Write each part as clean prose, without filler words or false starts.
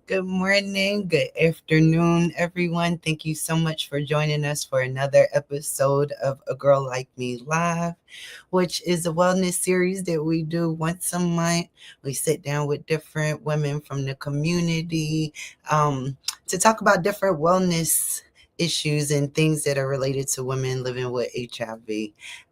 Good morning, good afternoon, everyone. Thank you so much for joining us for another episode of A Girl Like Me Live, which is a wellness series that we do once a month. We sit down with different women from the community to talk about different wellness issues and things that are related to women living with HIV.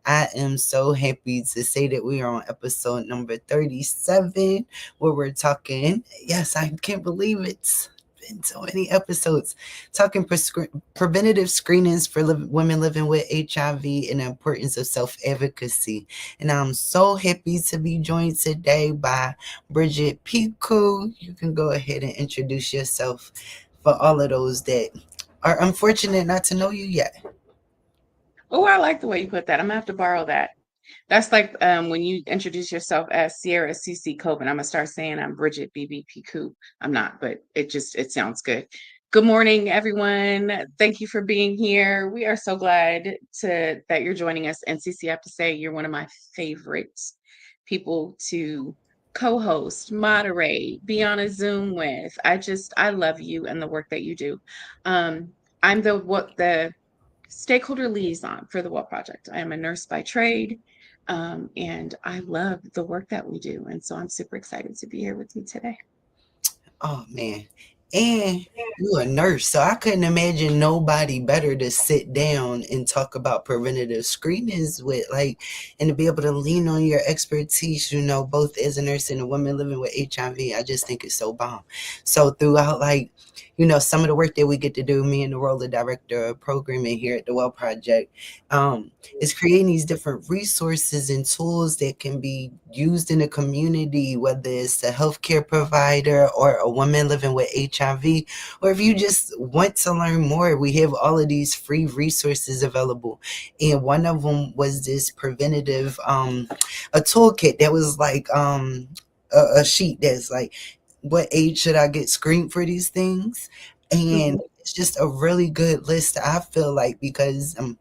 I am so happy to say that we are on episode number 37 where we're talking. Yes, I can't believe it's been so many episodes talking preventative screenings for women living with HIV and the importance of self-advocacy. And I'm so happy to be joined today by Bridgette Picou. You can go ahead and introduce yourself for all of those that are unfortunate not to know you yet. Oh, I like the way you put that. I'm gonna have to borrow that. That's like when you introduce yourself as Ciarra CC Covin. I'm gonna start saying I'm Bridgette BB Picou. I'm not, but it sounds good. Good morning, everyone. Thank you for being here. We are so glad that you're joining us. And CC, I have to say you're one of my favorite people to co-host, moderate, be on a Zoom with. I love you and the work that you do. Um, I'm the stakeholder liaison for the Well Project. I am a nurse by trade, and I love the work that we do. And so I'm super excited to be here with you today. Oh man. And you're a nurse, so I couldn't imagine nobody better to sit down and talk about preventative screenings with, like, and to be able to lean on your expertise, both as a nurse and a woman living with HIV. I just think it's so bomb. So throughout, like, some of the work that we get to do, me and the role of director of programming here at the Well Project, is creating these different resources and tools that can be used in the community, whether it's a healthcare provider or a woman living with HIV, or if you just want to learn more, we have all of these free resources available. And one of them was this preventative, a toolkit that was like a sheet that's like, what age should I get screened for these things? And Mhm. it's just a really good list, I feel like, because I'm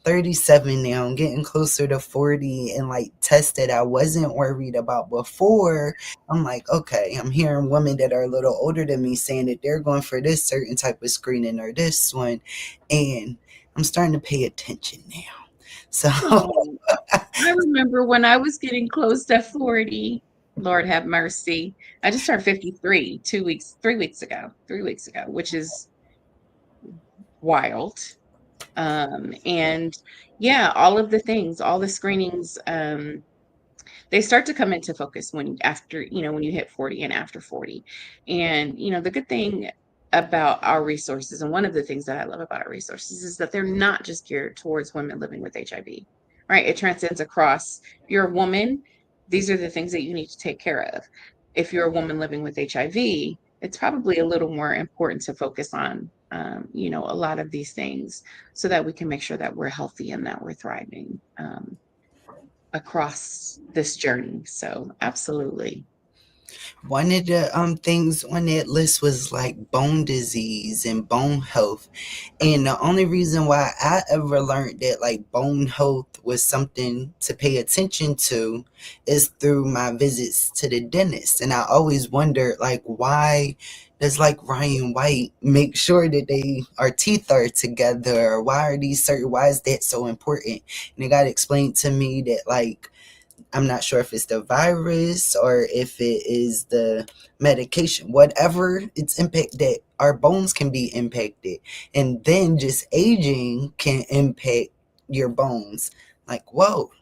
37 now, I'm getting closer to 40, and like tests that I wasn't worried about before. I'm like, okay, I'm hearing women that are a little older than me saying that they're going for this certain type of screening or this one. And I'm starting to pay attention now. So Oh, I remember when I was getting close to 40. Lord have mercy. I just turned 53 3 weeks ago, which is wild. And yeah, all of the things, all the screenings, they start to come into focus when you hit 40 and after 40. And the good thing about our resources, and one of the things that I love about our resources, is that they're not just geared towards women living with HIV, right? It transcends across. If you're a woman, these are the things that you need to take care of. If you're a woman living with HIV, it's probably a little more important to focus on a lot of these things, so that we can make sure that we're healthy and that we're thriving across this journey. So absolutely. one of the things on that list was like bone disease and bone health. And the only reason why I ever learned that like bone health was something to pay attention to is through my visits to the dentist. And I always wondered, like, why does like Ryan White make sure that our teeth are together? Or why is that so important? And it got explained to me that, like, I'm not sure if it's the virus or if it is the medication, whatever its impact, that our bones can be impacted. And then just aging can impact your bones. Like, whoa,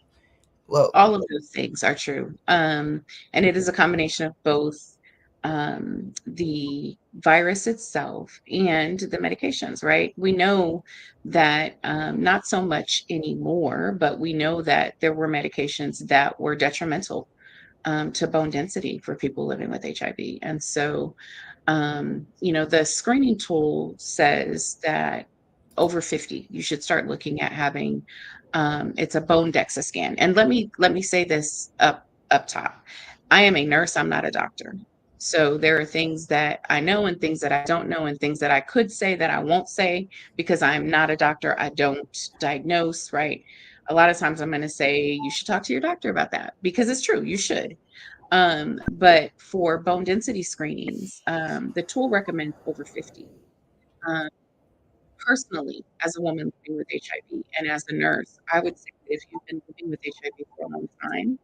whoa. All of those things are true. And it is a combination of both the virus itself and the medications, right? We know that not so much anymore, but we know that there were medications that were detrimental to bone density for people living with HIV. And so, the screening tool says that over 50, you should start looking at having it's a bone DEXA scan. And let me say this up top. I am a nurse, I'm not a doctor. So there are things that I know and things that I don't know and things that I could say that I won't say because I'm not a doctor. I don't diagnose, right? A lot of times I'm going to say you should talk to your doctor about that because it's true, you should. But for bone density screenings, the tool recommends over 50. Um, Personally, as a woman living with HIV and as a nurse, I would say that if you've been living with HIV for a long time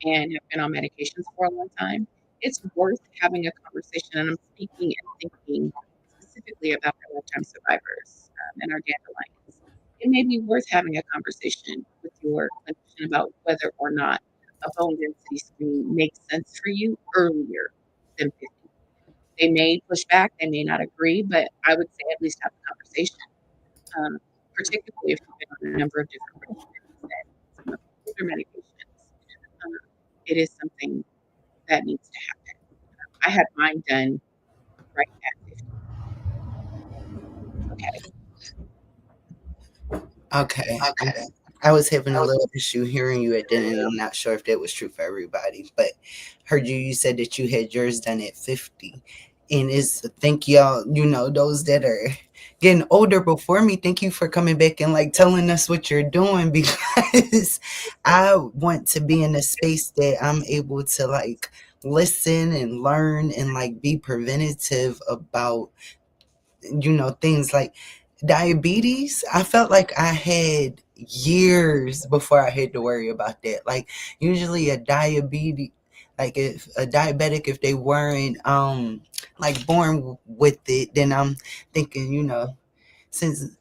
and have been on medications for a long time, it's worth having a conversation. And I'm speaking and thinking specifically about our lifetime survivors and our dandelions. It may be worth having a conversation with your clinician about whether or not a bone density screen makes sense for you earlier than 50. They may push back, they may not agree, but I would say at least have a conversation, um, particularly if you've been on a number of different regimens and some of the older medications. Um, it is something that needs to happen. I had mine done right at 50. Okay. Okay. I was having a little issue hearing you at the end. I'm not sure if that was true for everybody, but heard you said that you had yours done at 50. And it's thank y'all, those that are getting older before me, thank you for coming back and like telling us what you're doing because I want to be in a space that I'm able to like listen and learn and like be preventative about things like diabetes. I felt like I had years before I had to worry about that. Like usually a diabetes, like if a diabetic, if they weren't like born with it, then I'm thinking, since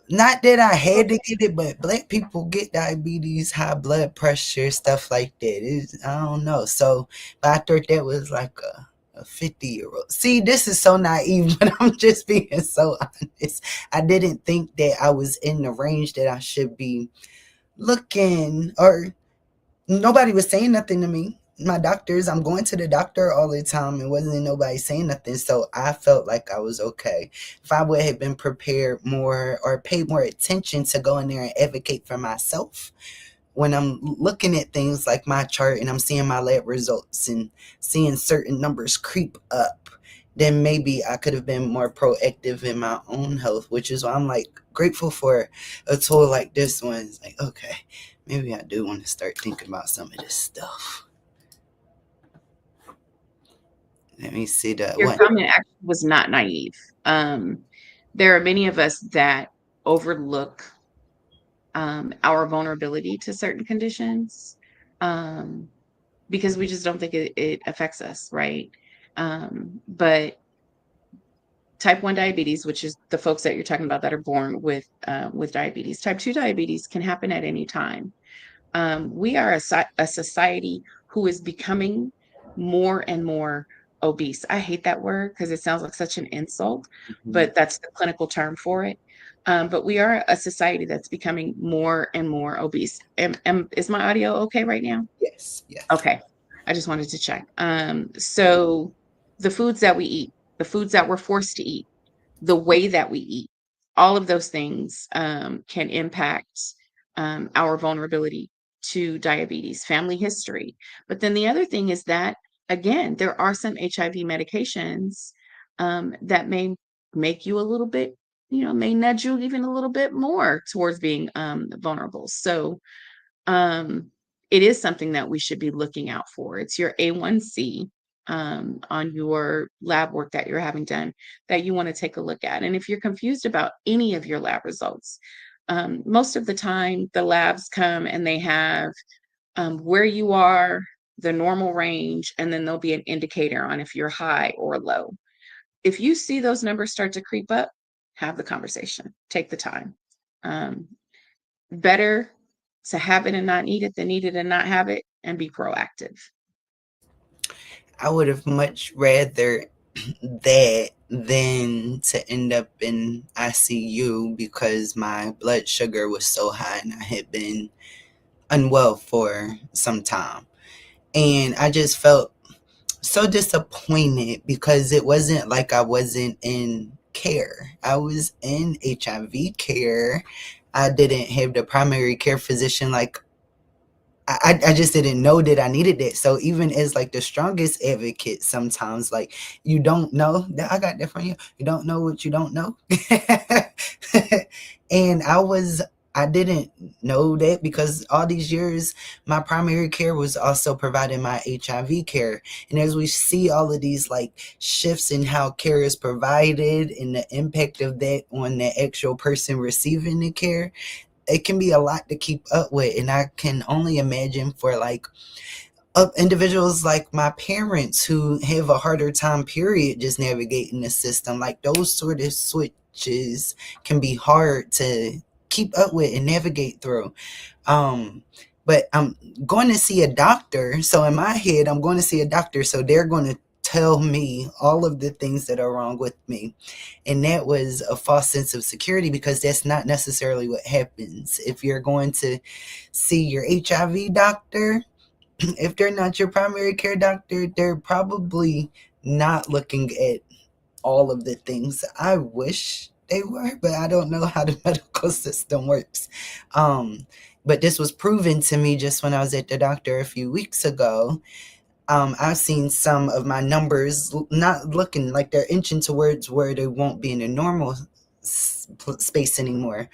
not that I had to get it, but black people get diabetes, high blood pressure, stuff like that. I don't know. So, but I thought that was like a 50-year-old. See, this is so naive, but I'm just being so honest. I didn't think that I was in the range that I should be looking, or nobody was saying nothing to me. My doctors, I'm going to the doctor all the time and wasn't nobody saying nothing. So I felt like I was okay. If I would have been prepared more or paid more attention to go in there and advocate for myself when I'm looking at things like my chart and I'm seeing my lab results and seeing certain numbers creep up, then maybe I could have been more proactive in my own health, which is why I'm like grateful for a tool like this one. It's like, okay, maybe I do want to start thinking about some of this stuff. Let me see that Your one. comment actually was not naive. There are many of us that overlook our vulnerability to certain conditions um, because we just don't think it affects us, right? But type 1 diabetes, which is the folks that you're talking about that are born with diabetes, type 2 diabetes can happen at any time. We are a society who is becoming more and more obese. I hate that word because it sounds like such an insult, Mhm. but that's the clinical term for it. But we are a society that's becoming more and more obese. Is my audio okay right now? Yes, yes. Okay. I just wanted to check. So the foods that we eat, the foods that we're forced to eat, the way that we eat, all of those things can impact our vulnerability to diabetes, family history. But then the other thing is that, again, there are some HIV medications that may make you a little bit, may nudge you even a little bit more towards being vulnerable. So um, it is something that we should be looking out for. It's your A1C on your lab work that you're having done that you want to take a look at. And if you're confused about any of your lab results, most of the time the labs come and they have where you are, the normal range, and then there'll be an indicator on if you're high or low. If you see those numbers start to creep up, have the conversation, take the time. Um, Better to have it and not need it than need it and not have it and be proactive. I would have much rather that than to end up in ICU because my blood sugar was so high and I had been unwell for some time. And I just felt so disappointed because it wasn't like I wasn't in care. I was in HIV care. I didn't have the primary care physician like I just didn't know that I needed that. So even as like the strongest advocate, sometimes like you don't know that I got that from you. You don't know what you don't know. And I was I didn't know that because all these years my primary care was also providing my HIV care. And as we see all of these like shifts in how care is provided and the impact of that on the actual person receiving the care, it can be a lot to keep up with. And I can only imagine for like individuals like my parents who have a harder time period just navigating the system, like those sort of switches can be hard to keep up with and navigate through. um but I'm going to see a doctor, so in my head I'm going to see a doctor, so they're going to tell me all of the things that are wrong with me. And that was a false sense of security, because that's not necessarily what happens. If you're going to see your HIV doctor, if they're not your primary care doctor, they're probably not looking at all of the things. I wish they were, but I don't know how the medical system works. Um, but this was proven to me just when I was at the doctor a few weeks ago. I've seen some of my numbers not looking like they're inching towards where they won't be in a normal space anymore.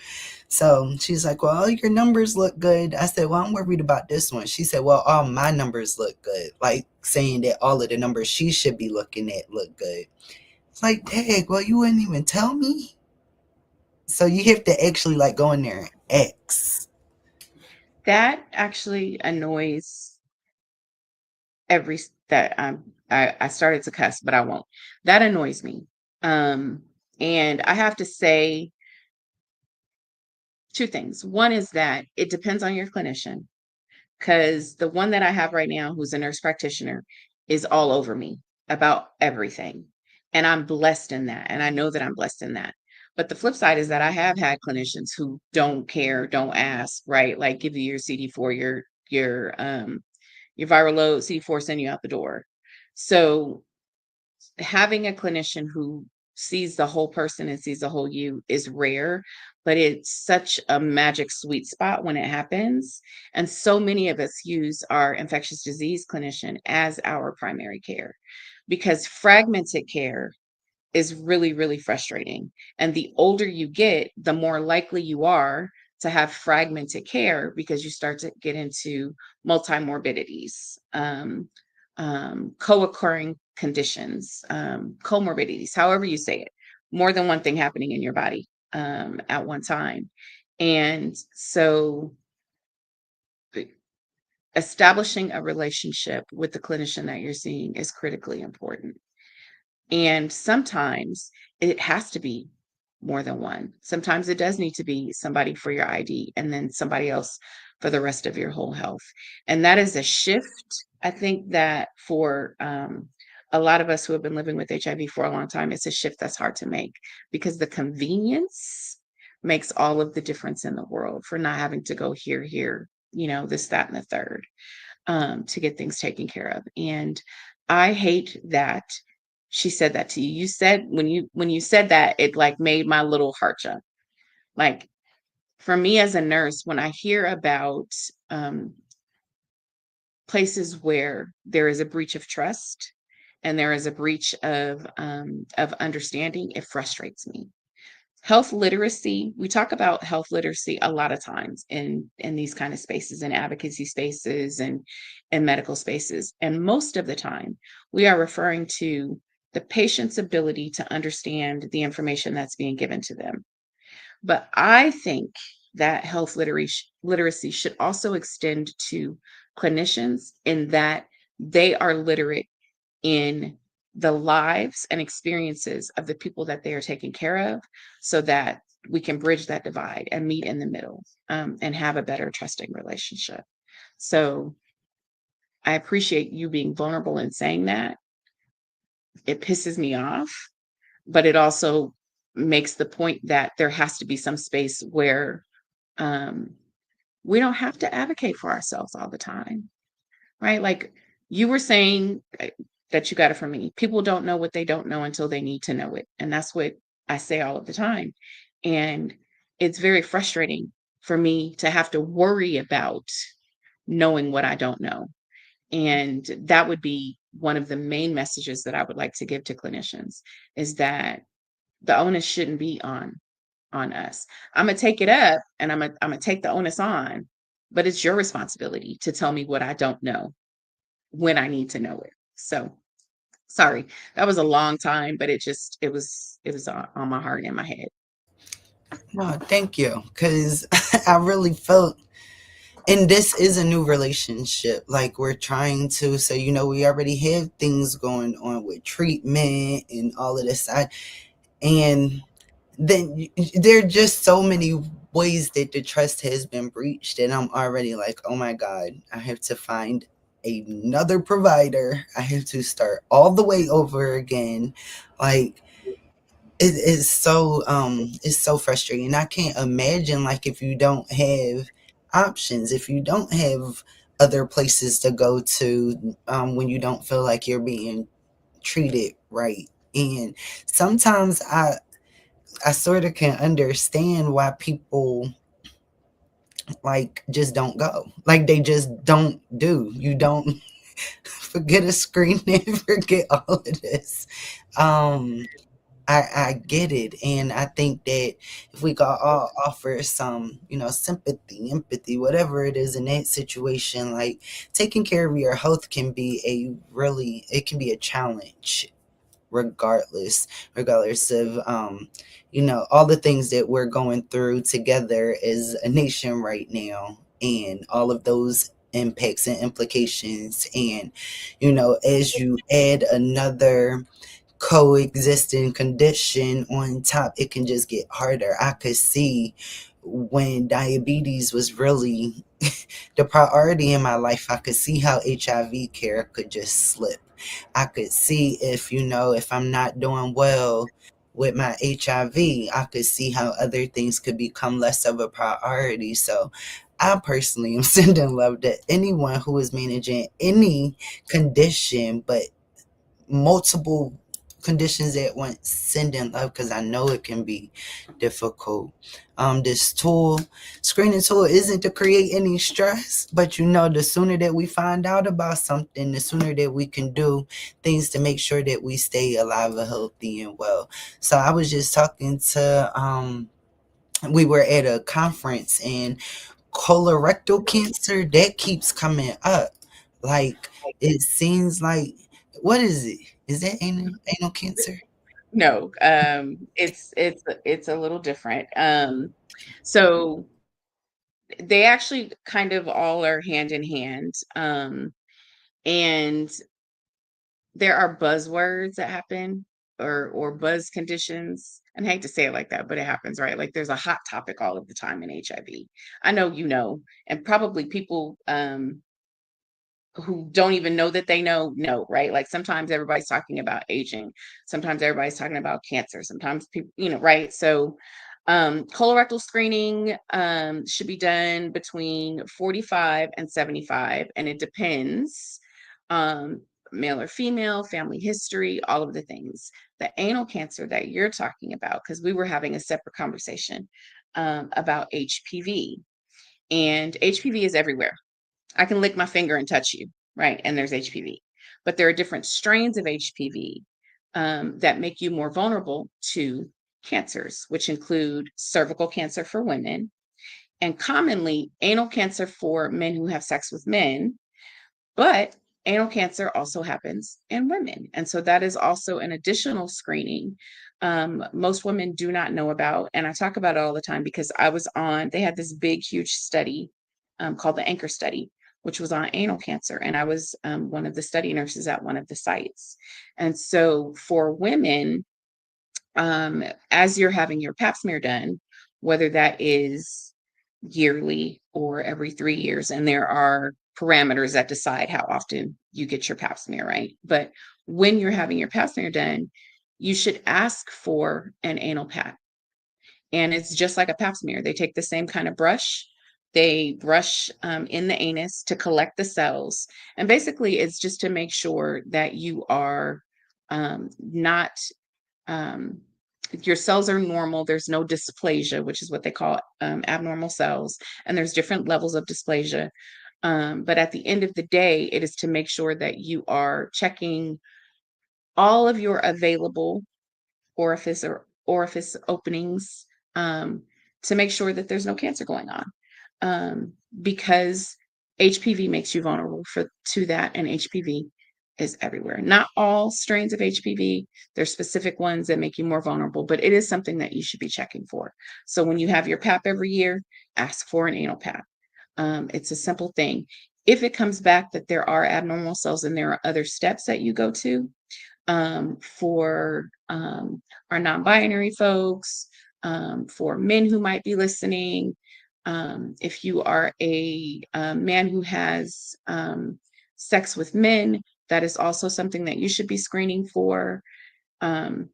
So she's like, well, all your numbers look good. I said, well, I'm worried about this one. She said, well, all my numbers look good. Like saying that all of the numbers she should be looking at look good. It's like, dang, well, you wouldn't even tell me. So you have to actually like go in there and X. That actually annoys every that I started to cuss, but I won't. That annoys me. Um, and I have to say two things. One is that it depends on your clinician, because the one that I have right now, who's a nurse practitioner, is all over me about everything. And I'm blessed in that. And I know that I'm blessed in that. But the flip side is that I have had clinicians who don't care, don't ask, right? Like give you your CD4, your viral load, CD4, send you out the door. So having a clinician who sees the whole person and sees the whole you is rare, but it's such a magic sweet spot when it happens. And so many of us use our infectious disease clinician as our primary care, because fragmented care is really, really frustrating. And the older you get, the more likely you are to have fragmented care, because you start to get into multimorbidities, co-occurring conditions, comorbidities, however you say it, more than one thing happening in your body at one time. And so establishing a relationship with the clinician that you're seeing is critically important. And sometimes it has to be more than one. Sometimes it does need to be somebody for your ID and then somebody else for the rest of your whole health. And that is a shift. I think that for a lot of us who have been living with HIV for a long time, it's a shift that's hard to make, because the convenience makes all of the difference in the world for not having to go here, this, that, and the third to get things taken care of. And I hate that she said that to you. You said when you said that, it like made my little heart jump. Like for me as a nurse, when I hear about places where there is a breach of trust and there is a breach of understanding, it frustrates me. Health literacy, we talk about health literacy a lot of times in these kind of spaces, in advocacy spaces and medical spaces. And most of the time, we are referring to the patient's ability to understand the information that's being given to them. But I think that health literacy should also extend to clinicians, in that they are literate in the lives and experiences of the people that they are taking care of, so that we can bridge that divide and meet in the middle, and have a better trusting relationship. So I appreciate you being vulnerable in saying that. It pisses me off, but it also makes the point that there has to be some space where um, we don't have to advocate for ourselves all the time, right? Like you were saying that you got it from me. People don't know what they don't know until they need to know it. And that's what I say all of the time. And it's very frustrating for me to have to worry about knowing what I don't know. And that would be one of the main messages that I would like to give to clinicians, is that the onus shouldn't be on on us. I'm gonna take it up and I'm gonna take the onus on, but it's your responsibility to tell me what I don't know when I need to know it. So sorry, that was a long time, but it was on my heart and my head. Well, thank you, because I really felt, and this is a new relationship. Like we're trying to, so we already have things going on with treatment and all of this. And then there are just so many ways that the trust has been breached, and I'm already like, oh my god, I have to find another provider. I have to start all the way over again. Like it's so frustrating. I can't imagine, like, if you don't have options, if you don't have other places to go to, when you don't feel like you're being treated right. And sometimes I sort of can understand why people like just don't go. Like they just don't do. You don't forget a screen and forget all of this. Um I get it, and I think that if we could all offer some, sympathy, empathy, whatever it is in that situation, like taking care of your health can be it can be a challenge, regardless of all the things that we're going through together as a nation right now, and all of those impacts and implications. And as you add another coexisting condition on top, it can just get harder. I could see when diabetes was really the priority in my life, I could see how HIV care could just slip. I could see if I'm not doing well with my HIV, I could see how other things could become less of a priority. So I personally am sending love to anyone who is managing any condition, but multiple conditions at once, sending love, because I know it can be difficult. This screening tool isn't to create any stress, but the sooner that we find out about something, the sooner that we can do things to make sure that we stay alive and healthy and well. So I was just talking to we were at a conference, and colorectal cancer, that keeps coming up. Like it seems like, what is it? Is that anal cancer? No, it's a little different. So they actually kind of all are hand in hand. And there are buzzwords that happen, or buzz conditions. And I hate to say it like that, but it happens, right? Like there's a hot topic all of the time in HIV. I know you know, and probably people who don't even know that they know, right? Like sometimes everybody's talking about aging, sometimes everybody's talking about cancer, sometimes people, right? So colorectal screening should be done between 45 and 75, and it depends, um, male or female, family history, all of the things. The anal cancer that you're talking about, because we were having a separate conversation about HPV, and HPV is everywhere. I can lick my finger and touch you, right? And there's HPV. But there are different strains of HPV that make you more vulnerable to cancers, which include cervical cancer for women and commonly anal cancer for men who have sex with men. But anal cancer also happens in women. And so that is also an additional screening most women do not know about. And I talk about it all the time because they had this big, huge study called the Anchor Study, which was on anal cancer. And I was one of the study nurses at one of the sites. And so for women, as you're having your pap smear done, whether that is yearly or every 3 years, and there are parameters that decide how often you get your pap smear, right? But when you're having your pap smear done, you should ask for an anal pap. And it's just like a pap smear. They take the same kind of brush. They brush in the anus to collect the cells. And basically, it's just to make sure that you are not um, your cells are normal. There's no dysplasia, which is what they call abnormal cells. And there's different levels of dysplasia. But at the end of the day, it is to make sure that you are checking all of your available orifice openings to make sure that there's no cancer going on, because HPV makes you vulnerable to that, and HPV is everywhere. Not all strains of HPV. There's specific ones that make you more vulnerable, but it is something that you should be checking for. So when you have your PAP every year, ask for an anal PAP. It's a simple thing. If it comes back that there are abnormal cells and there are other steps that you go to, for our non-binary folks, for men who might be listening, if you are a man who has sex with men, that is also something that you should be screening for. So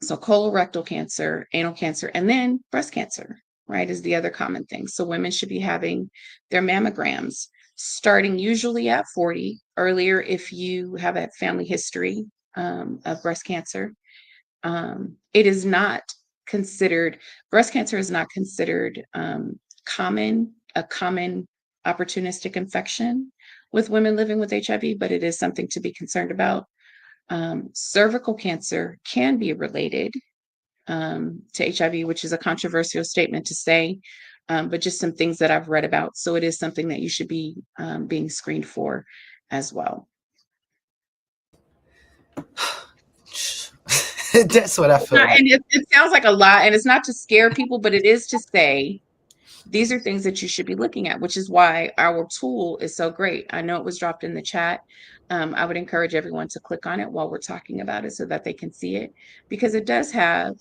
colorectal cancer, anal cancer, and then breast cancer, right, is the other common thing. So women should be having their mammograms starting usually at 40, earlier if you have a family history of breast cancer. It is not considered, breast cancer is not considered a common opportunistic infection with women living with HIV, but it is something to be concerned about. Cervical cancer can be related to HIV, which is a controversial statement to say, but just some things that I've read about. So it is something that you should be being screened for as well. That's what I feel like. And it sounds like a lot, and it's not to scare people, but it is to say these are things that you should be looking at, which is why our tool is so great. I know it was dropped in the chat. I would encourage everyone to click on it while we're talking about it so that they can see it, because it does have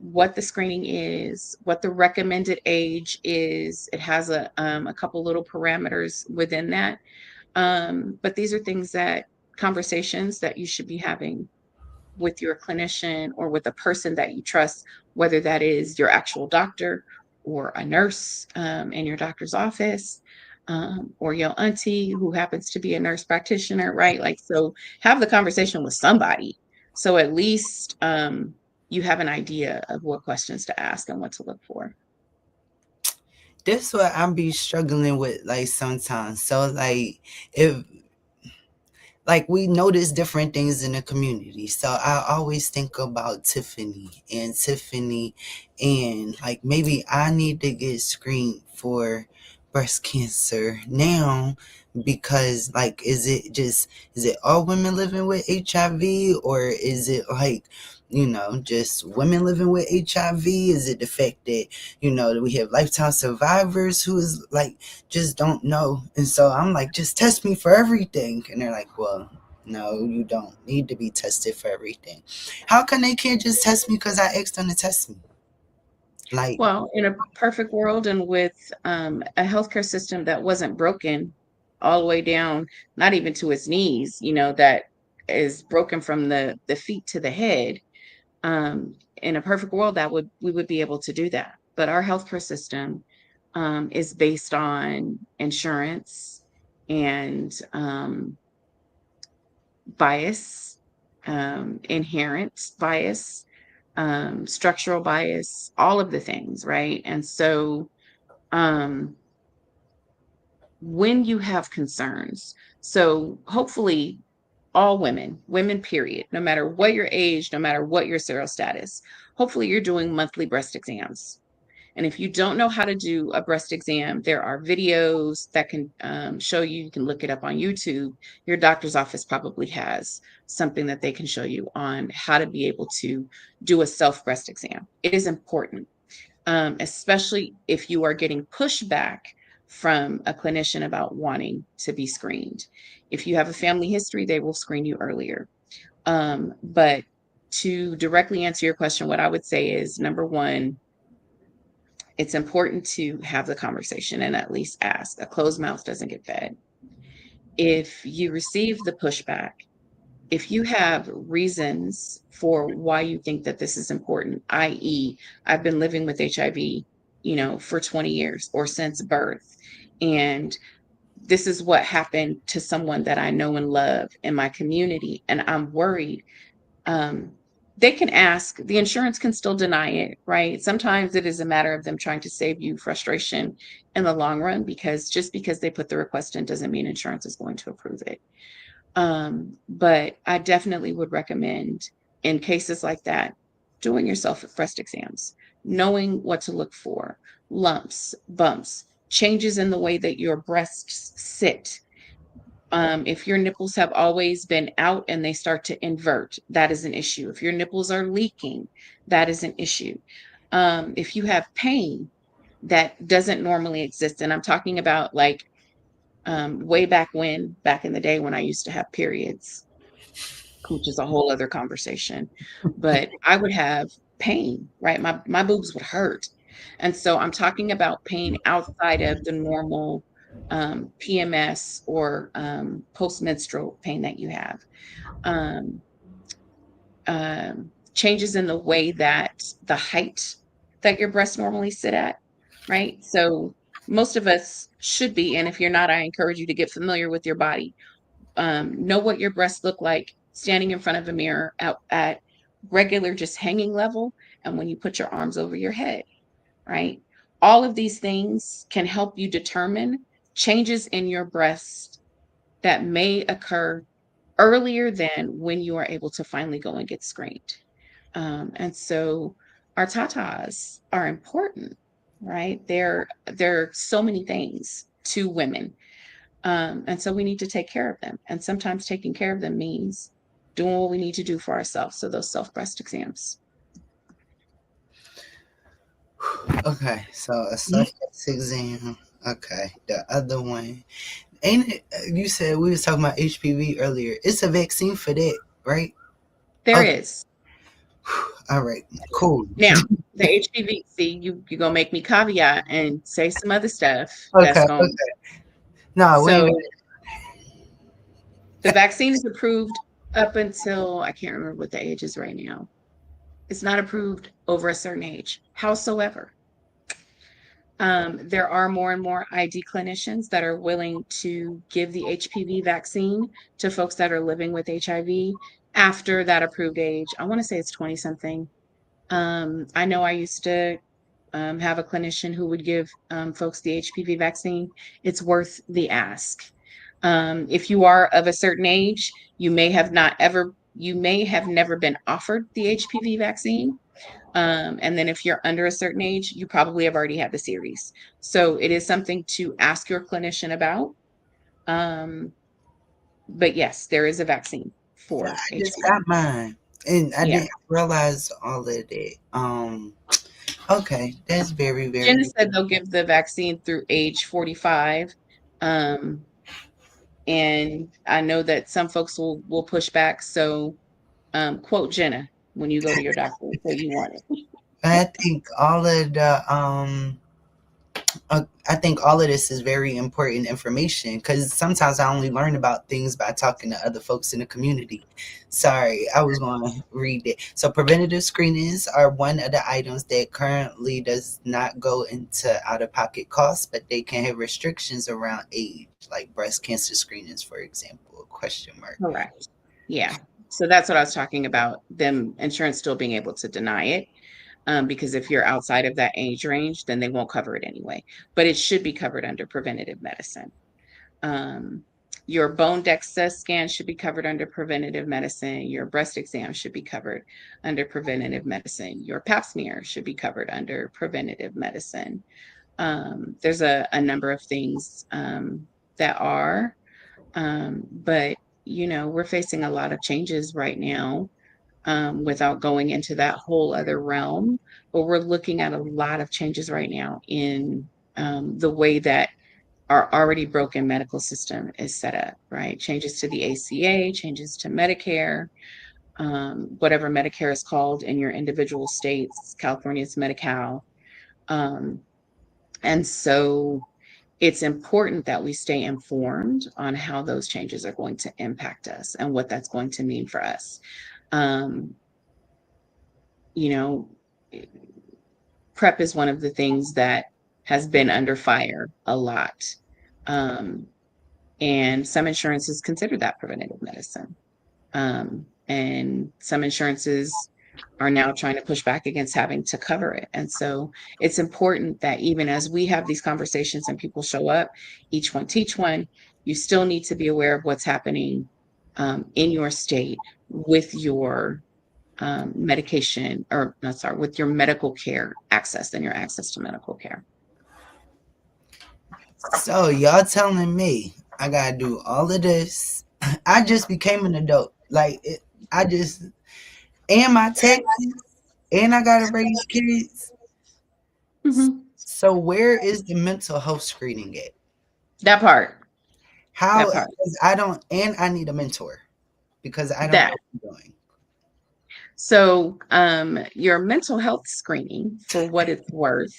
what the screening is, what the recommended age is. It has a couple little parameters within that. But these are things conversations that you should be having with your clinician or with a person that you trust, whether that is your actual doctor or a nurse in your doctor's office, or your auntie who happens to be a nurse practitioner, right? Like, so have the conversation with somebody. So at least you have an idea of what questions to ask and what to look for. That's what I be struggling with, like, sometimes. So, like, if like we notice different things in the community. So I always think about Tiffany, and like maybe I need to get screened for breast cancer now, because like is it all women living with HIV, or is it like, just women living with HIV? Is it the fact that, that we have lifetime survivors who is like, just don't know? And so I'm like, just test me for everything. And they're like, well, no, you don't need to be tested for everything. How come they can't just test me because I asked them to test me? Like, Well, in a perfect world and with a healthcare system that wasn't broken all the way down, not even to its knees, that is broken from the feet to the head. In a perfect world, we would be able to do that. But our healthcare system is based on insurance and bias, inherent bias, structural bias, all of the things, right? And so when you have concerns, so hopefully all women period, no matter what your age, no matter what your serial status, hopefully you're doing monthly breast exams. And if you don't know how to do a breast exam, there are videos that can show you. You can look it up on YouTube. Your doctor's office probably has something that they can show you on how to be able to do a self breast exam. It is important, especially if you are getting pushback from a clinician about wanting to be screened. If you have a family history, they will screen you earlier. But to directly answer your question, what I would say is, number one, it's important to have the conversation and at least ask. A closed mouth doesn't get fed. If you receive the pushback, if you have reasons for why you think that this is important, i.e., I've been living with HIV, for 20 years or since birth, and this is what happened to someone that I know and love in my community, and I'm worried, they can ask. The insurance can still deny it, right? Sometimes it is a matter of them trying to save you frustration in the long run, because just because they put the request in doesn't mean insurance is going to approve it. But I definitely would recommend, in cases like that, doing your breast exams, knowing what to look for, lumps, bumps, changes in the way that your breasts sit. If your nipples have always been out and they start to invert, that is an issue. If your nipples are leaking, that is an issue. If you have pain that doesn't normally exist, and I'm talking about like way back in the day when I used to have periods, which is a whole other conversation. But I would have pain, right? My boobs would hurt. And so I'm talking about pain outside of the normal PMS or postmenstrual pain that you have. Um, Changes in the way that the height that your breasts normally sit at, right? So most of us should be, and if you're not, I encourage you to get familiar with your body. Know what your breasts look like standing in front of a mirror at regular, just hanging level, and when you put your arms over your head, right? All of these things can help you determine changes in your breast that may occur earlier than when you are able to finally go and get screened. And so our tatas are important, right? They're so many things to women. And so we need to take care of them. And sometimes taking care of them means doing what we need to do for ourselves. So those self-breast exams. Okay, so a Mhm. self-test exam. Okay, the other one. Ain't it? You said we was talking about HPV earlier. It's a vaccine for that, right? There Okay, is. all right, cool. Now, the HPV, see, you're going to make me caveat and say some other stuff Okay, that's okay. going. No, we ain't. So the vaccine is approved up until, I can't remember what the age is right now. It's not approved over a certain age. Howsoever, there are more and more ID clinicians that are willing to give the HPV vaccine to folks that are living with HIV after that approved age. I want to say it's 20 something. I know I used to have a clinician who would give folks the HPV vaccine. It's worth the ask. If you are of a certain age, you may have never been offered the HPV vaccine. And then if you're under a certain age, you probably have already had the series. So it is something to ask your clinician about. Um, but yes, there is a vaccine Yeah, for I just HPV. got mine, and I Yeah. didn't realize all of that. Okay, that's very, Jenna very. said they'll give the vaccine through age 45. Um, and I know that some folks will push back. So quote Jenna when you go to your doctor and say you want it. I think all of the I think all of this is very important information because sometimes I only learn about things by talking to other folks in the community. Sorry, I was going to read it. So, preventative screenings are one of the items that currently does not go into out of pocket costs, but they can have restrictions around age, like breast cancer screenings, for example. Question mark. Correct. Yeah. So that's what I was talking about, them insurance still being able to deny it. Because if you're outside of that age range, then they won't cover it anyway. But it should be covered under preventative medicine. Um, your bone DEXA scan should be covered under preventative medicine. Your breast exam should be covered under preventative medicine. Your pap smear should be covered under preventative medicine. There's a number of things that are, but we're facing a lot of changes right now without going into that whole other realm. But we're looking at a lot of changes right now in the way that our already broken medical system is set up, right? Changes to the ACA, changes to Medicare, whatever Medicare is called in your individual states. California's Medi-Cal. Um, and so it's important that we stay informed on how those changes are going to impact us and what that's going to mean for us. Um, you know, PrEP is one of the things that has been under fire a lot. Um, and some insurances consider that preventative medicine. And some insurances are now trying to push back against having to cover it. And so it's important that even as we have these conversations and people show up, each one teach one, you still need to be aware of what's happening in your state with your medication, or no, sorry, with your medical care access and your access to medical care. So y'all telling me I gotta do all of this? I just became an adult. Like I just and my taxes, and I gotta raise kids. Mm-hmm. So where is the mental health screening at? That part, How? that part, Because I don't, and I need a mentor because I don't know that. what I'm doing. So, your mental health screening, for what it's worth,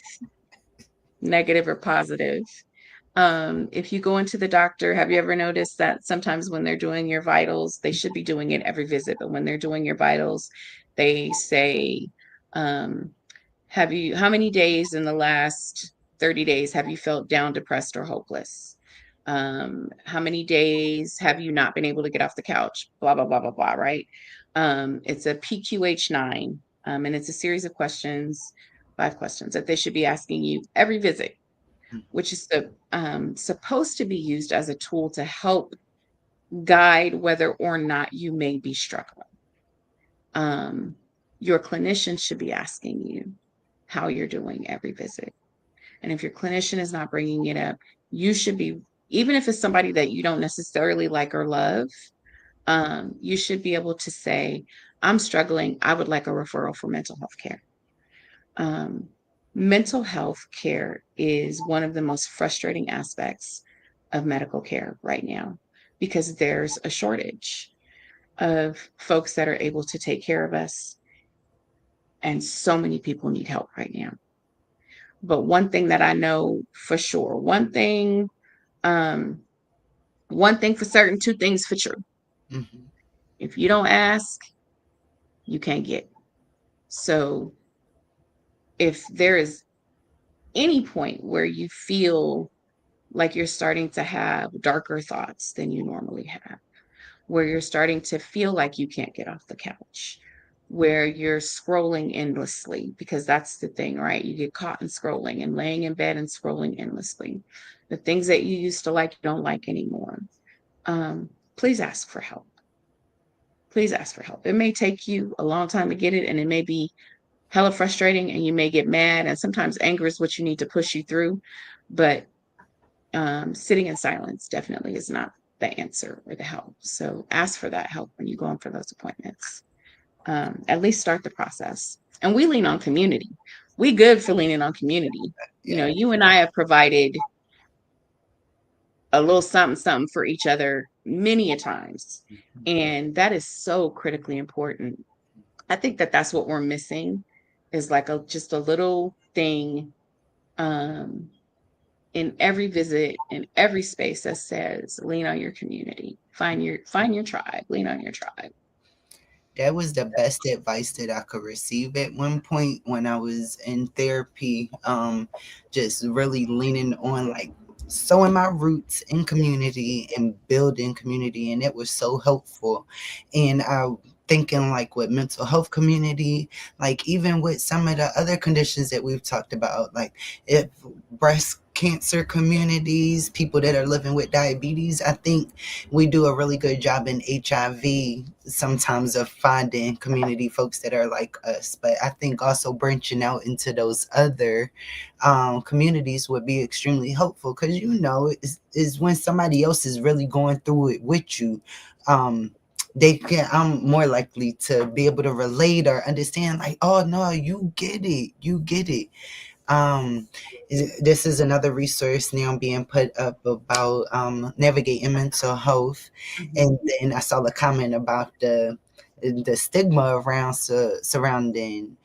negative or positive. If you go into the doctor, have you ever noticed that sometimes when they're doing your vitals, they should be doing it every visit, but when they're doing your vitals, they say, um, how many days in the last 30 days have you felt down, depressed, or hopeless? How many days have you not been able to get off the couch? Blah, blah, blah, blah, blah, right? It's a PQH9, and it's a series of questions, 5 questions that they should be asking you every visit, which is supposed to be used as a tool to help guide whether or not you may be struggling. Um, your clinician should be asking you how you're doing every visit. And if your clinician is not bringing it up, you should be, even if it's somebody that you don't necessarily like or love, you should be able to say, I'm struggling. I would like a referral for mental health care. Um, Mental health care is one of the most frustrating aspects of medical care right now because there's a shortage of folks that are able to take care of us. And so many people need help right now. But one thing that I know for sure, um, one thing for certain, two things for true. Mm-hmm. If you don't ask, you can't get. So if there is any point where you feel like you're starting to have darker thoughts than you normally have, where you're starting to feel like you can't get off the couch, where you're scrolling endlessly, because that's the thing, right? You get caught in scrolling and laying in bed and scrolling endlessly. The things that you used to like, you don't like anymore. Please ask for help. Please ask for help. It may take you a long time to get it, and it may be hella frustrating, and you may get mad, and sometimes anger is what you need to push you through. But sitting in silence definitely is not the answer or the help. So ask for that help when you go in for those appointments. At least start the process. And we lean on community. We good for leaning on community. You know, Yeah. you and I have provided a little something, something for each other many a times. And that is so critically important. I think that that's what we're missing is like just a little thing um, in every visit, in every space that says lean on your community, find your tribe, lean on your tribe. That was the best advice that I could receive at one point when I was in therapy. Just really leaning on like sowing my roots in community and building community, and it was so helpful. And I thinking like with mental health community, like even with some of the other conditions that we've talked about, like if breast cancer communities, people that are living with diabetes, I think we do a really good job in HIV sometimes of finding community folks that are like us. But I think also branching out into those other communities would be extremely helpful because is when somebody else is really going through it with you. They can I'm more likely to be able to relate or understand like, oh no, you get it. um this is another resource now being put up about navigating mental health. Mhm. And then I saw a comment about the stigma around surrounding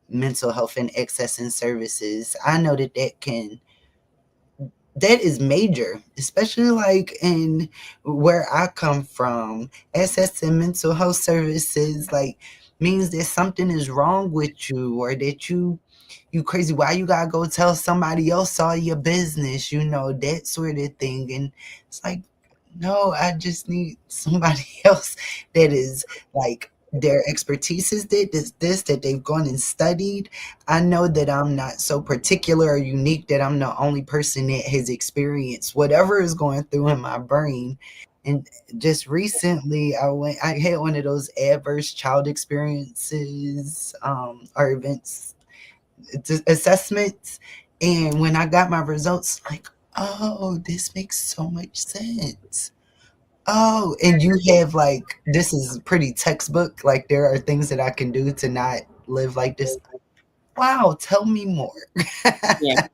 mental health and accessing services. I know that is major, especially like in where I come from. Accessing mental health services like means that something is wrong with you or that you crazy. Why you gotta go tell somebody else all your business? That sort of thing. And it's like, no, I just need somebody else that is like their expertise is this that they've gone and studied. I know that I'm not so particular or unique that I'm the only person that has experienced whatever is going through in my brain. And just recently, I had one of those adverse child experiences or events assessments. And when I got my results, like, oh, this makes so much sense. Oh, and you have like, this is pretty textbook. Like, there are things that I can do to not live like this. Wow, tell me more. Yeah.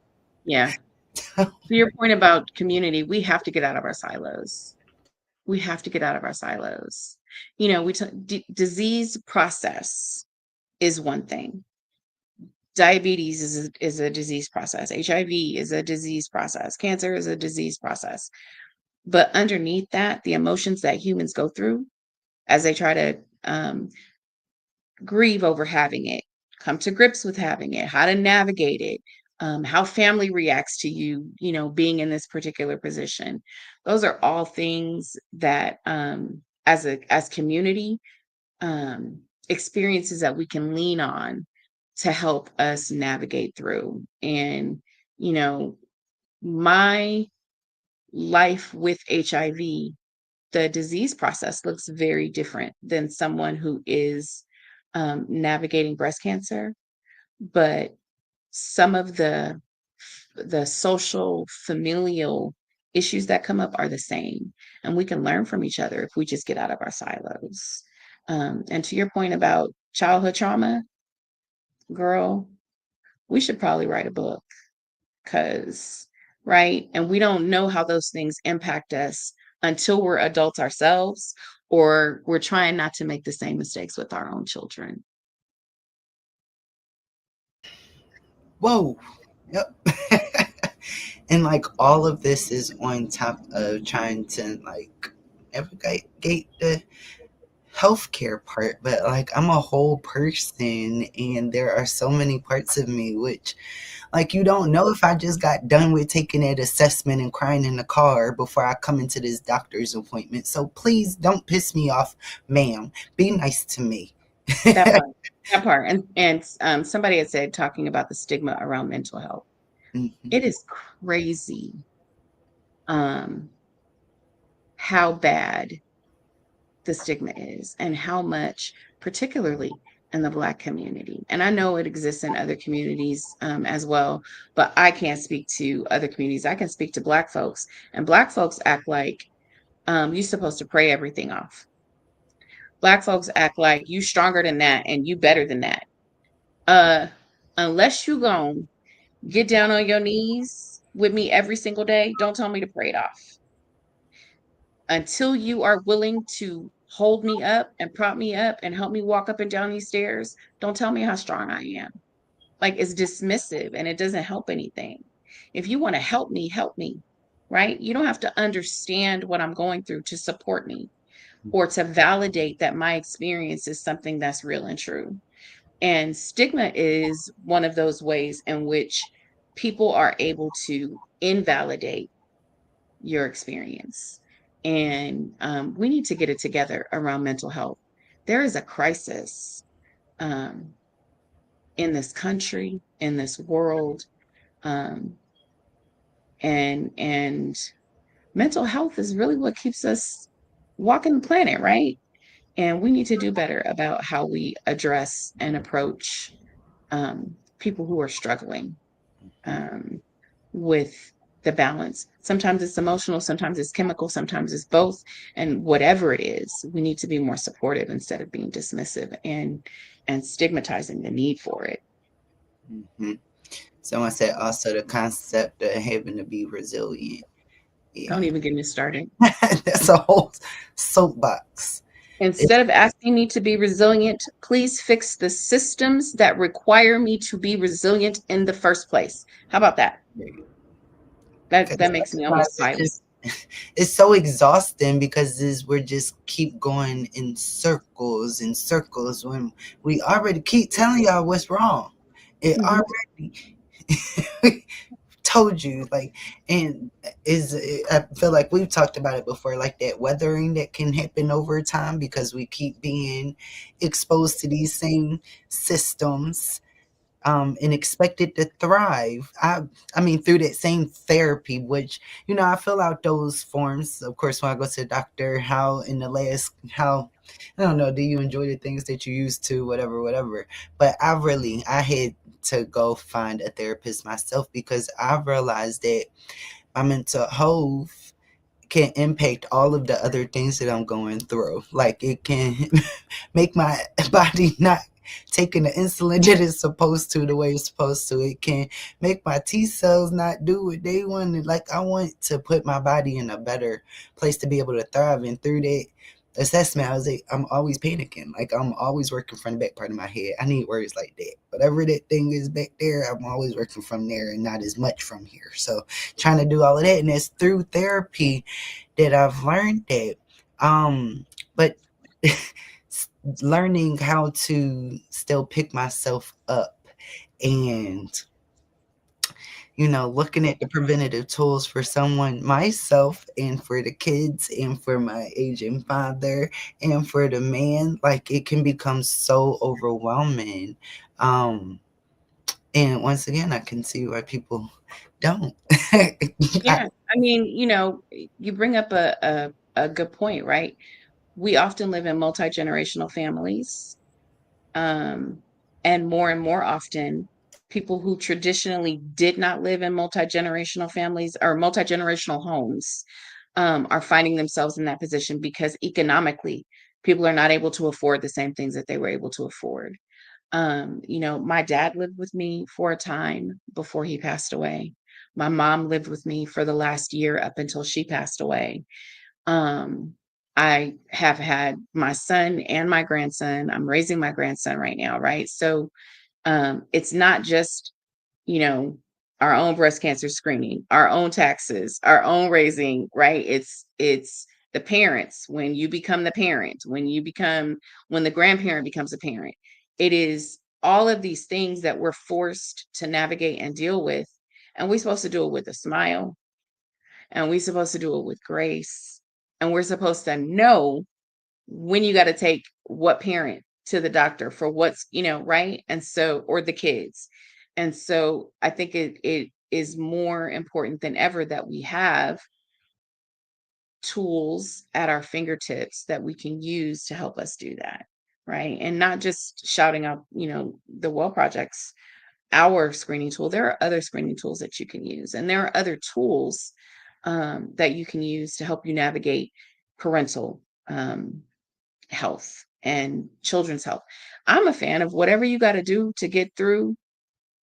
Yeah. To your point about community, we have to get out of our silos. We have to get out of our silos. You know, disease process is one thing. Diabetes is a disease process. HIV is a disease process. Cancer is a disease process. But underneath that, the emotions that humans go through as they try to grieve over having it, come to grips with having it, how to navigate it, how family reacts to you, you know, being in this particular position. Those are all things that, as community, experiences that we can lean on to help us navigate through. And, you know, my life with HIV, the disease process looks very different than someone who is navigating breast cancer, but some of the social familial issues that come up are the same, and we can learn from each other if we just get out of our silos. And to your point about childhood trauma, girl, we should probably write a book, because right, and we don't know how those things impact us until we're adults ourselves, or we're trying not to make the same mistakes with our own children. Whoa. Yep. And like all of this is on top of trying to like navigate the healthcare part, but like I'm a whole person and there are so many parts of me which like you don't know if I just got done with taking that assessment and crying in the car before I come into this doctor's appointment. So please don't piss me off, ma'am. Be nice to me. That part, that part, and somebody had said, talking about the stigma around mental health. Mhm. It is crazy, um, how bad the stigma is, and how much, particularly in the Black community. And I know it exists in other communities as well, but I can't speak to other communities. I can speak to Black folks, and Black folks act like you're supposed to pray everything off. Black folks act like you stronger than that and you better than that. Uh, unless you gon' get down on your knees with me every single day, don't tell me to pray it off. Until you are willing to hold me up and prop me up and help me walk up and down these stairs, don't tell me how strong I am. Like, it's dismissive and it doesn't help anything. If you want to help me, right? You don't have to understand what I'm going through to support me or to validate that my experience is something that's real and true. And stigma is one of those ways in which people are able to invalidate your experience. And we need to get it together around mental health. There is a crisis um, in this country, in this world, um, and mental health is really what keeps us walking the planet, right? And we need to do better about how we address and approach people who are struggling um, with the balance. Sometimes it's emotional, sometimes it's chemical, sometimes it's both. And whatever it is, we need to be more supportive instead of being dismissive and stigmatizing the need for it. Mhm. Someone said also the concept of having to be resilient. Don't Yeah, even get me started. that's a whole soapbox. Instead It's of asking me to be resilient, please fix the systems that require me to be resilient in the first place. How about that? That because makes me otherwise almost it's silent. just it's so exhausting because we're just keep going in circles and circles when we already keep telling y'all what's wrong. It Mhm. already told you like, and I feel like we've talked about it before, like that weathering that can happen over time because we keep being exposed to these same systems. and expected to thrive. I mean, through that same therapy, which, I fill out those forms, of course, when I go to the doctor. How, I don't know, do you enjoy the things that you used to, whatever, whatever. But I had to go find a therapist myself because I realized that my mental health can impact all of the other things that I'm going through. Like, it can make my body not taking the insulin that it's supposed to the way it's supposed to. It can make my T cells not do what they want. Like, I want to put my body in a better place to be able to thrive. And through that assessment, I was like, I'm always panicking. Like, I'm always working from the back part of my head. I need words like that. Whatever that thing is back there, I'm always working from there and not as much from here. So trying to do all of that. And it's through therapy that I've learned that. But learning how to still pick myself up and, looking at the preventative tools for someone, myself, and for the kids, and for my aging father, and for the man, like, it can become so overwhelming. Um, and once again, I can see why people don't. I, Yeah. I mean, you bring up a good point, right? We often live in multi-generational families. Um, and more often, people who traditionally did not live in multi-generational families or multi-generational homes are finding themselves in that position because economically, people are not able to afford the same things that they were able to afford. My dad lived with me for a time before he passed away. My mom lived with me for the last year up until she passed away. Um, I have had my son and my grandson. I'm raising my grandson right now, right? So it's not just, you know, our own breast cancer screening, our own taxes, our own raising, right? It's the parents, when you become the parent, when the grandparent becomes a parent. It is all of these things that we're forced to navigate and deal with. And we're supposed to do it with a smile, and we're supposed to do it with grace. And we're supposed to know when you got to take what parent to the doctor for what's, right? And so, or the kids. And so I think it is more important than ever that we have tools at our fingertips that we can use to help us do that. Right. And not just shouting out, the well projects, our screening tool. There are other screening tools that you can use, and there are other tools that you can use to help you navigate parental health and children's health. I'm a fan of whatever you got to do to get through,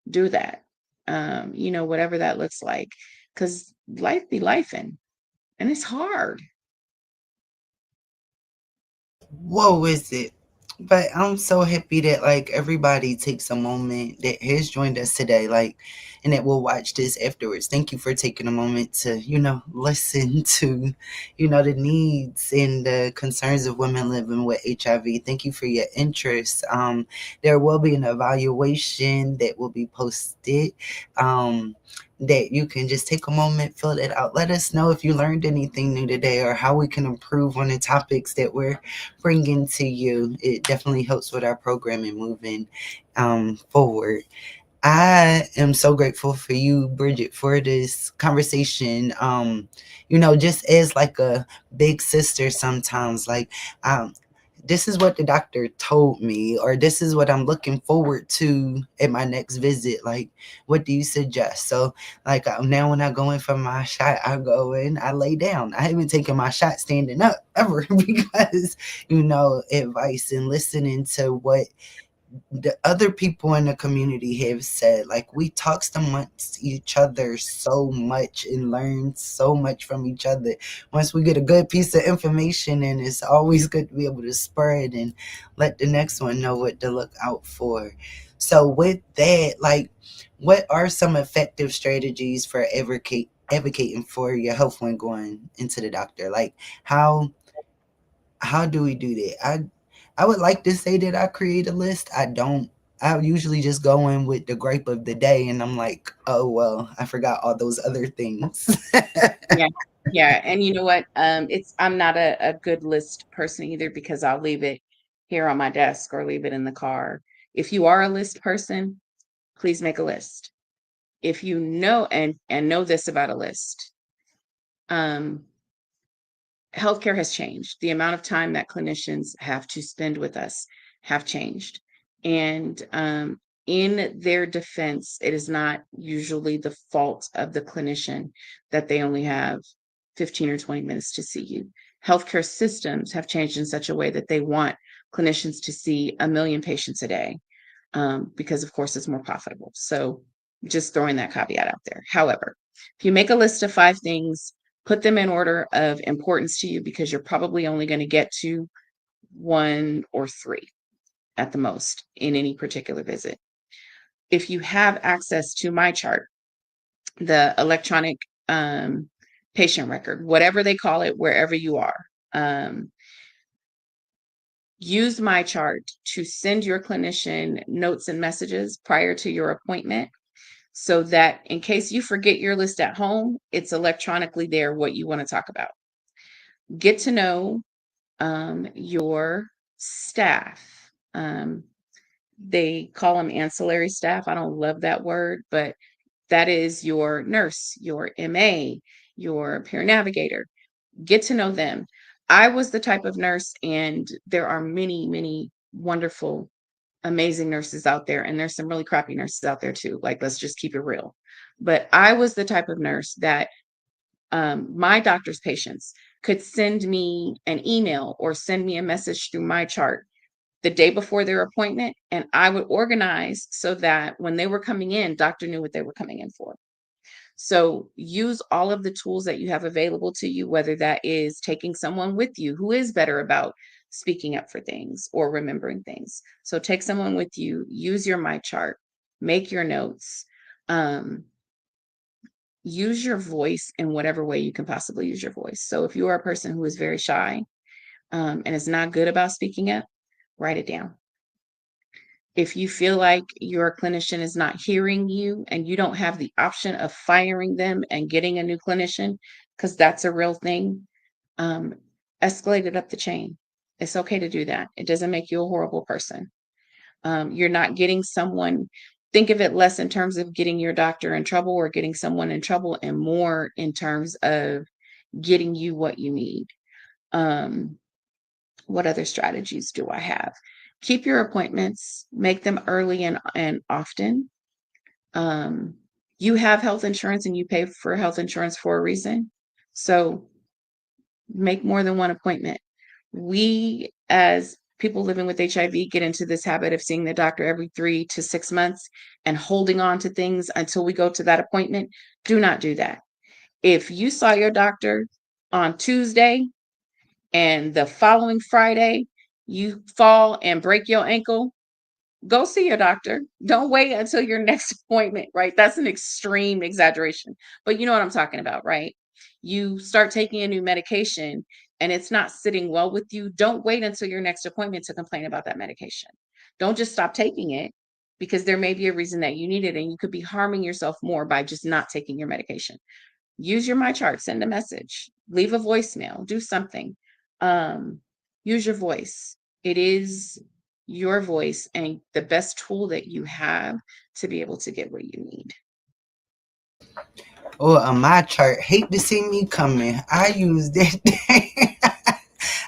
do that. Whatever that looks like, because life be lifing, and it's hard. Whoa, is it? But I'm so happy that, like, everybody takes a moment that has joined us today, like, and that will watch this afterwards. Thank you for taking a moment to, listen to, the needs and the concerns of women living with HIV. Thank you for your interest. There will be an evaluation that will be posted. That you can just take a moment, fill it out. Let us know if you learned anything new today or how we can improve on the topics that we're bringing to you. It definitely helps with our programming moving forward. I am so grateful for you, Bridgette, for this conversation. Just as like a big sister sometimes, like, um, this is what the doctor told me, or this is what I'm looking forward to at my next visit. Like, what do you suggest? So, like, now when I go in for my shot, I go in, I lay down. I haven't taken my shot standing up ever because, advice and listening to what the other people in the community have said. Like, we talk amongst each other so much and learn so much from each other. Once we get a good piece of information, and it's always good to be able to spread and let the next one know what to look out for. So with that, like, what are some effective strategies for advocating for your health when going into the doctor? Like, how do we do that? I would like to say that I create a list. I don't. I usually just go in with the gripe of the day, and I'm like, oh well, I forgot all those other things. Yeah. Yeah. And you know what? I'm not a good list person either, because I'll leave it here on my desk or leave it in the car. If you are a list person, please make a list. If you know and know this about a list, healthcare has changed. The amount of time that clinicians have to spend with us have changed. And in their defense, it is not usually the fault of the clinician that they only have 15 or 20 minutes to see you. Healthcare systems have changed in such a way that they want clinicians to see 1 million patients a day, because, of course, it's more profitable. So just throwing that caveat out there. However, if you make a list of 5 things, put them in order of importance to you, because you're probably only going to get to 1 or 3 at the most in any particular visit. If you have access to my chart, the electronic patient record, whatever they call it, wherever you are, use my chart to send your clinician notes and messages prior to your appointment, so that in case you forget your list at home, it's electronically there what you want to talk about. Get to know your staff. They call them ancillary staff. I don't love that word, but that is your nurse, your MA, your peer navigator. Get to know them. I was the type of nurse, and there are many, many wonderful, amazing nurses out there, and there's some really crappy nurses out there too. Like, let's just keep it real. But I was the type of nurse that my doctor's patients could send me an email or send me a message through my chart the day before their appointment, and I would organize so that when they were coming in, doctor knew what they were coming in for. So use all of the tools that you have available to you, whether that is taking someone with you who is better about speaking up for things or remembering things. So take someone with you, use your My Chart, make your notes, use your voice in whatever way you can possibly use your voice. So if you are a person who is very shy and is not good about speaking up, write it down. If you feel like your clinician is not hearing you and you don't have the option of firing them and getting a new clinician, because that's a real thing, escalate it up the chain. It's okay to do that. It doesn't make you a horrible person. You're not getting someone, think of it less in terms of getting your doctor in trouble or getting someone in trouble, and more in terms of getting you what you need. What other strategies do I have? Keep your appointments, make them early and often. You have health insurance and you pay for health insurance for a reason. So make more than one appointment. We, as people living with HIV, get into this habit of seeing the doctor every 3 to 6 months and holding on to things until we go to that appointment. Do not do that. If you saw your doctor on Tuesday and the following Friday you fall and break your ankle, go see your doctor. Don't wait until your next appointment, right? That's an extreme exaggeration, but you know what I'm talking about, right? You start taking a new medication and it's not sitting well with you. Don't wait until your next appointment to complain about that medication. Don't just stop taking it, because there may be a reason that you need it, and you could be harming yourself more by just not taking your medication. Use your My Chart, send a message, leave a voicemail, do something. Use your voice. It is your voice and the best tool that you have to be able to get what you need. Oh, on my chart, hate to see me coming. I use that.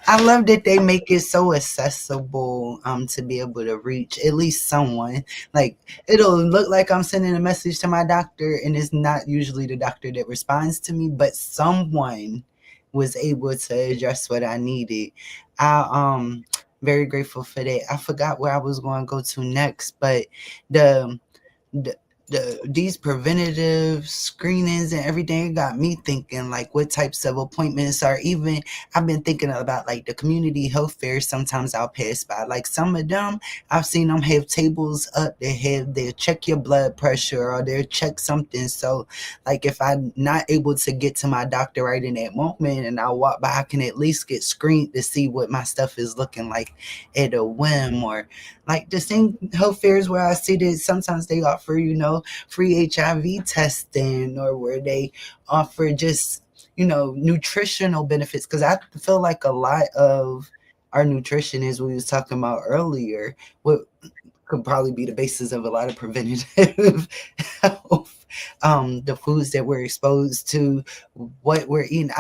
I love that they make it so accessible to be able to reach at least someone. Like, it'll look like I'm sending a message to my doctor, and it's not usually the doctor that responds to me, but someone was able to address what I needed. I very grateful for that. I forgot where I was going to go to next, but the the, these preventative screenings and everything got me thinking, like, what types of appointments are even. I've been thinking about, like, the community health fairs. Sometimes I'll pass by, like, some of them I've seen them have tables up that have, they'll check your blood pressure or they'll check something. So, like, if I'm not able to get to my doctor right in that moment and I walk by, I can at least get screened to see what my stuff is looking like at a whim. Or like the same health fairs where I see that sometimes they offer, free HIV testing, or where they offer just, nutritional benefits. Because I feel like a lot of our nutrition, as we was talking about earlier, with could probably be the basis of a lot of preventative health. The foods that we're exposed to, what we're eating.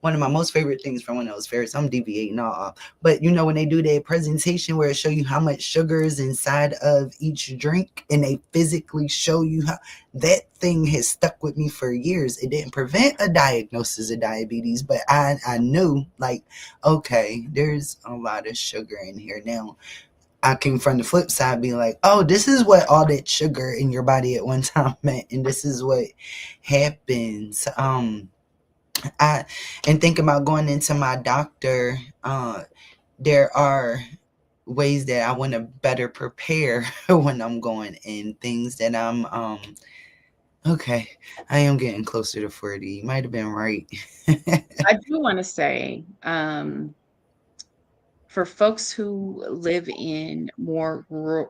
One of my most favorite things from one of those fairs, I'm deviating all, but you know when they do their presentation where it show you how much sugar is inside of each drink, and they physically show you how, that thing has stuck with me for years. It didn't prevent a diagnosis of diabetes, but I knew, like, okay, there's a lot of sugar in here now. I can, from the flip side, be like, oh, this is what all that sugar in your body at one time meant, and this is what happens. I and think about going into my doctor. There are ways that I want to better prepare when I'm going, and things that I'm okay. I am getting closer to 40. You might have been right. I do want to say, for folks who live in more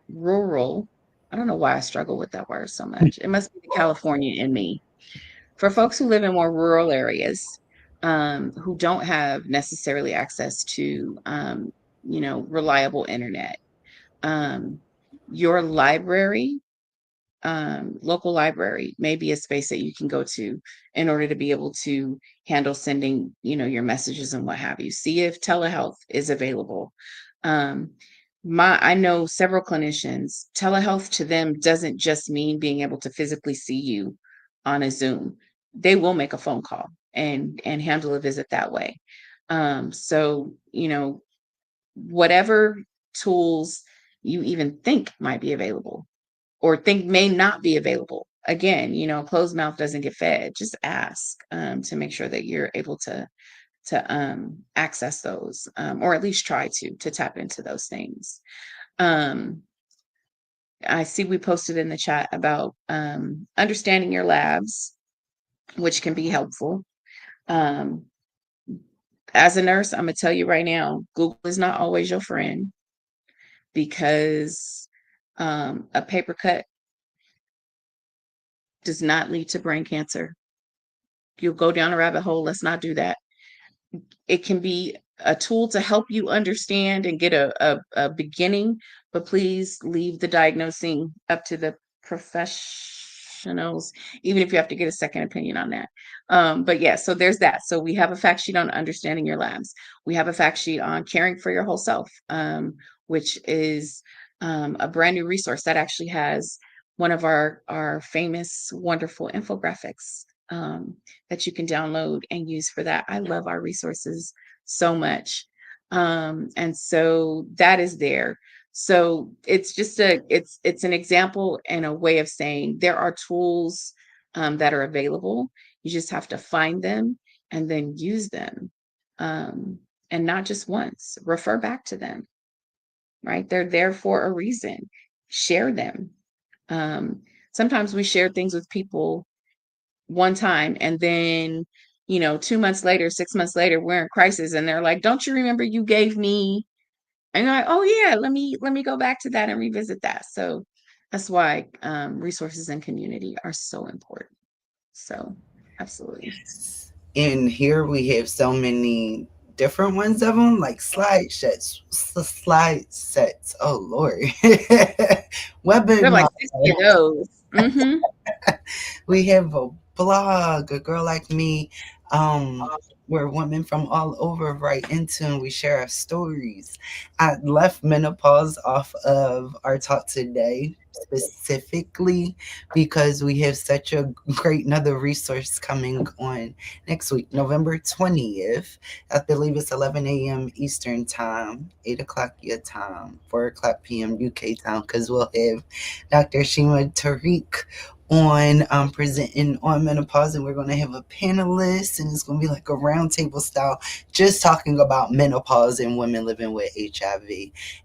rural, I don't know why I struggle with that word so much. It must be the California in me. For folks who live in more rural areas, who don't have necessarily access to, reliable internet, um, your library, local library may be a space that you can go to in order to be able to handle sending, your messages and what have you. See if telehealth is available. Um, I know several clinicians, telehealth to them doesn't just mean being able to physically see you on a Zoom. They will make a phone call and handle a visit that way. So, whatever tools you even think might be available or think may not be available. Again, closed mouth doesn't get fed. Just ask, to make sure that you're able to access those, or at least try to tap into those things. Um, I see we posted in the chat about understanding your labs, which can be helpful. Um, as a nurse, I'm gonna tell you right now, Google is not always your friend, because a paper cut does not lead to brain cancer. You'll go down a rabbit hole. Let's not do that. It can be a tool to help you understand and get a beginning, but please leave the diagnosing up to the professionals, even if you have to get a second opinion on that. But yeah, so there's that. So we have a fact sheet on understanding your labs. We have a fact sheet on caring for your whole self, which is a brand new resource that actually has one of our famous, wonderful infographics, that you can download and use for that. I love our resources so much. And so that is there. So it's just it's an example and a way of saying there are tools, that are available. You just have to find them and then use them. Um, and not just once, refer back to them, right? They're there for a reason. Share them. Sometimes we share things with people one time, and then 2 months later, 6 months later, we're in crisis, and they're like, don't you remember you gave me, and you're like, oh yeah, let me go back to that and revisit that. So that's why resources and community are so important. So absolutely. And here we have so many different ones of them, like slide sets. Oh Lord, There are webinar. like 60 of those. We have a blog, A Girl Like Me, where women from all over write into, and we share our stories. I left menopause off of our talk today specifically because we have such a great another resource coming on next week, November 20th. I believe it's 11 a.m. Eastern time, 8 o'clock your time, 4 o'clock p.m. UK time, because we'll have Dr. Shima Tariq on presenting on menopause, and we're going to have a panelist, and it's going to be like a roundtable style, just talking about menopause and women living with HIV.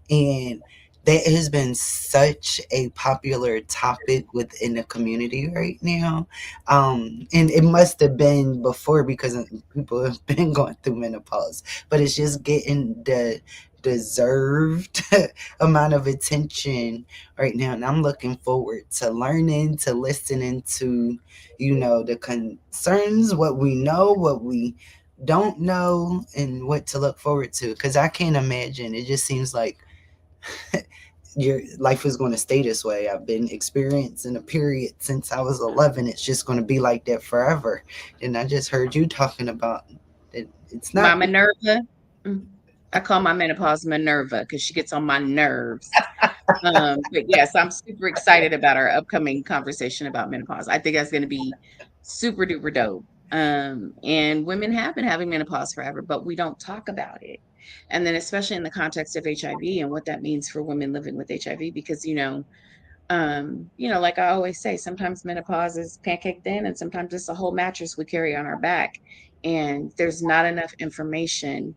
And that has been such a popular topic within the community right now. And it must have been before because people have been going through menopause, but it's just getting the deserved amount of attention right now. And I'm looking forward to learning, to listening to, the concerns, what we know, what we don't know, and what to look forward to. Because I can't imagine. It just seems like your life is going to stay this way. I've been experiencing a period since I was 11. It's just going to be like that forever. And I just heard you talking about it. It's My not. Minerva. mm, I call my menopause Minerva because she gets on my nerves. But yes, I'm super excited about our upcoming conversation about menopause. I think that's going to be super duper dope. And women have been having menopause forever, but we don't talk about it. And then, especially in the context of HIV and what that means for women living with HIV, because like I always say, sometimes menopause is pancake thin, and sometimes it's a whole mattress we carry on our back. And there's not enough information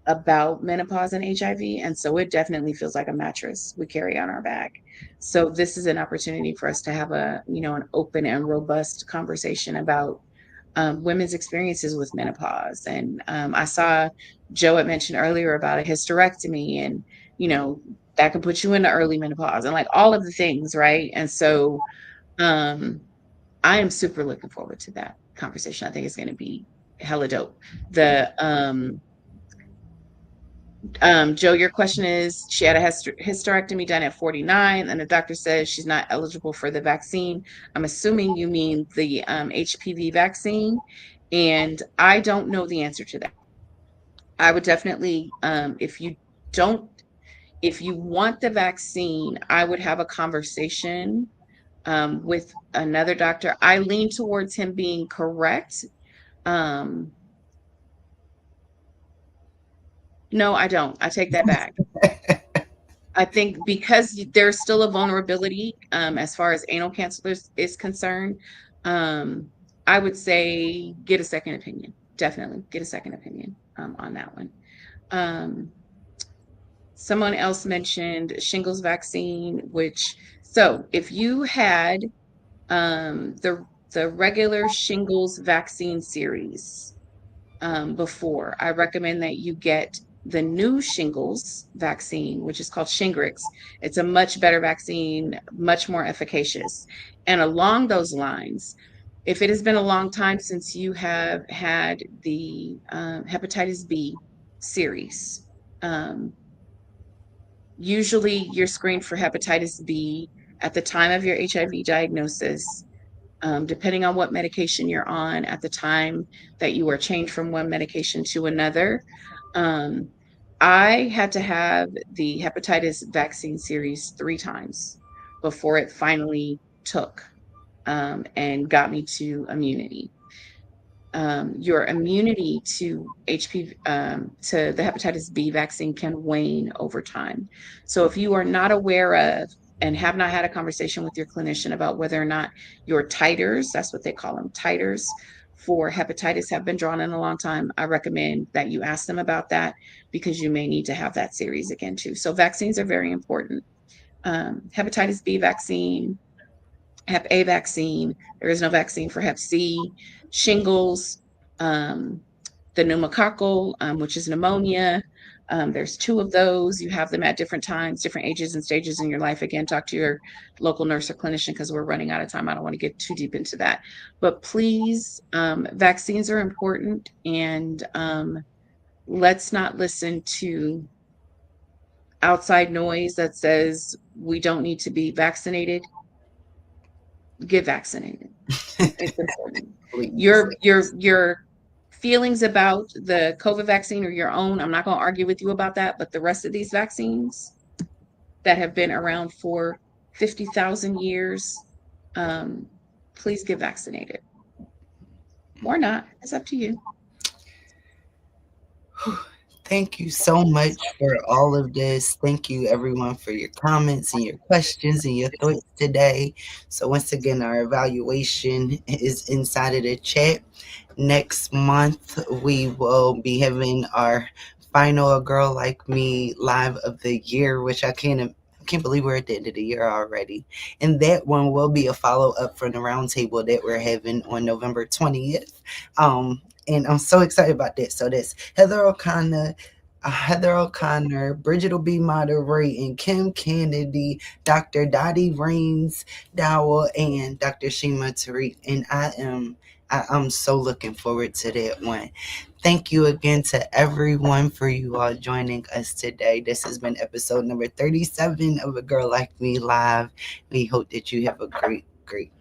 about menopause and HIV. And so it definitely feels like a mattress we carry on our back. So this is an opportunity for us to have an open and robust conversation about women's experiences with menopause. And I saw Joe had mentioned earlier about a hysterectomy, and, you know, that can put you into early menopause and like all of the things, right? And so um, I am super looking forward to that conversation. I think it's going to be hella dope. The Joe, your question is, she had a hysterectomy done at 49, and the doctor says she's not eligible for the vaccine. I'm assuming you mean the HPV vaccine, and I don't know the answer to that. I would definitely, don't, if you want the vaccine, I would have a conversation with another doctor. I lean towards him being correct. Um, no, I don't. I take that back. I think because there's still a vulnerability as far as anal cancer is concerned, um, I would say get a second opinion. Definitely get a second opinion on that one. Um, Someone else mentioned shingles vaccine, so if you had the regular shingles vaccine series, before, I recommend that you get the new shingles vaccine, which is called Shingrix. It's a much better vaccine, much more efficacious. And along those lines, if it has been a long time since you have had the hepatitis B series, um, usually you're screened for hepatitis B at the time of your HIV diagnosis, depending on what medication you're on at the time that you are changed from one medication to another. Um, I had to have the hepatitis vaccine series 3 times before it finally took and got me to immunity. Your immunity to HPV, to the hepatitis B vaccine can wane over time. So if you are not aware of and have not had a conversation with your clinician about whether or not your titers, that's what they call them, titers for hepatitis have been drawn in a long time, I recommend that you ask them about that because you may need to have that series again too. So vaccines are very important. Hepatitis B vaccine, Hep A vaccine. There is no vaccine for Hep C, shingles, um, the pneumococcal, which is pneumonia. There's 2 of those. You have them at different times, different ages and stages in your life. Again, talk to your local nurse or clinician because we're running out of time. I don't want to get too deep into that. But please, vaccines are important, and let's not listen to outside noise that says we don't need to be vaccinated. Get vaccinated. It's important. Please. Your feelings about the COVID vaccine are your own. I'm not going to argue with you about that, but the rest of these vaccines that have been around for 50,000 years, um, please get vaccinated or not. It's up to you. Thank you so much for all of this. Thank you, everyone, for your comments and your questions and your thoughts today. So, once again, our evaluation is inside of the chat. Next month, we will be having our final A Girl Like Me live of the year, which I can't believe we're at the end of the year already. And that one will be a follow up from the roundtable that we're having on November 20th. And I'm so excited about that. So that's Heather O'Connor, Bridget will be moderating, Kim Kennedy, Dr. Dottie Rains Dowell, and Dr. Shima Tariq. And I'm so looking forward to that one. Thank you again to everyone for you all joining us today. This has been episode number 37 of A Girl Like Me Live. We hope that you have a great, great